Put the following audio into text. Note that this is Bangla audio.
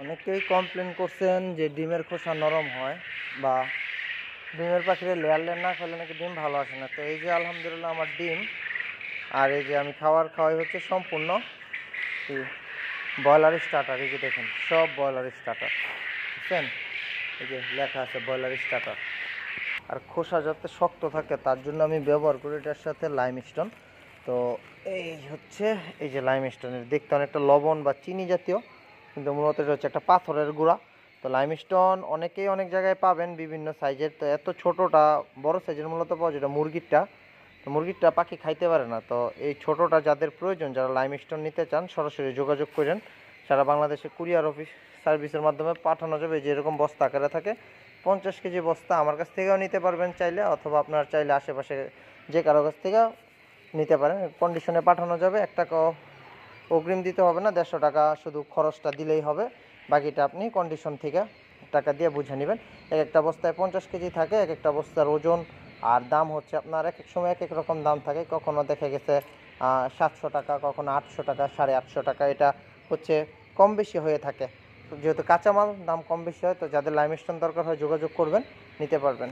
অনেকেই কমপ্লেন করছেন যে ডিমের খোসা নরম হয় বা ডিমের পাখিরে লেয়ার না খেলে নাকি ডিম ভালো আসে না। তো এই যে আলহামদুলিল্লাহ আমার ডিম আর এই যে আমি খাওয়াই হচ্ছে সম্পূর্ণ ব্রয়লার স্টার্টার। এই যে দেখুন সব ব্রয়লার স্টার্টার, বুঝছেন? এই যে লেখা আছে ব্রয়লার স্টার্টার। আর খোসা যাতে শক্ত থাকে তার জন্য আমি ব্যবহার করি এটার সাথে লাইমস্টোন। তো এই হচ্ছে এই যে লাইমস্টোনের দেখতে অনেকটা লবণ বা চিনি জাতীয়, কিন্তু মূলত এটা হচ্ছে একটা পাথরের গুঁড়া। তো লাইমস্টোন অনেকেই অনেক জায়গায় পাবেন বিভিন্ন সাইজের। তো এত ছোটোটা বড় সাইজের মূলত পাওয়া যেটা মুরগিরটা, তো মুরগিরটা পাখি খাইতে পারে না। তো এই ছোটোটা যাদের প্রয়োজন, যারা লাইমস্টোন নিতে চান সরাসরি যোগাযোগ করেন। সারা বাংলাদেশে কুরিয়ার অফিস সার্ভিসের মাধ্যমে পাঠানো যাবে। যে এরকম বস্তা আকারে থাকে 50 কেজি বস্তা আমার কাছ থেকেও নিতে পারবেন চাইলে, অথবা আপনার চাইলে আশেপাশে যে কারো কাছ থেকে নিতে পারেন। কন্ডিশনে পাঠানো যাবে, 1 টাকাও অগ্রিম দিতে হবে না, 150 টাকা শুধু খরচটা দিলেই হবে। বাকিটা আপনি কন্ডিশন থেকে টাকা দিয়ে বুঝে নেবেন। এক একটা বস্তায় 50 কেজি থাকে, এক একটা বস্তার ওজন আর দাম হচ্ছে আপনার এক এক সময় এক এক রকম দাম থাকে। কখনো দেখা গেছে 700 টাকা, কখনো 800 টাকা, 850 টাকা, এটা হচ্ছে কম বেশি হয়ে থাকে। যেহেতু কাঁচামাল দাম কম বেশি হয়, তো যাদের লাইমস্টোন দরকার হয় যোগাযোগ করবেন, নিতে পারবেন।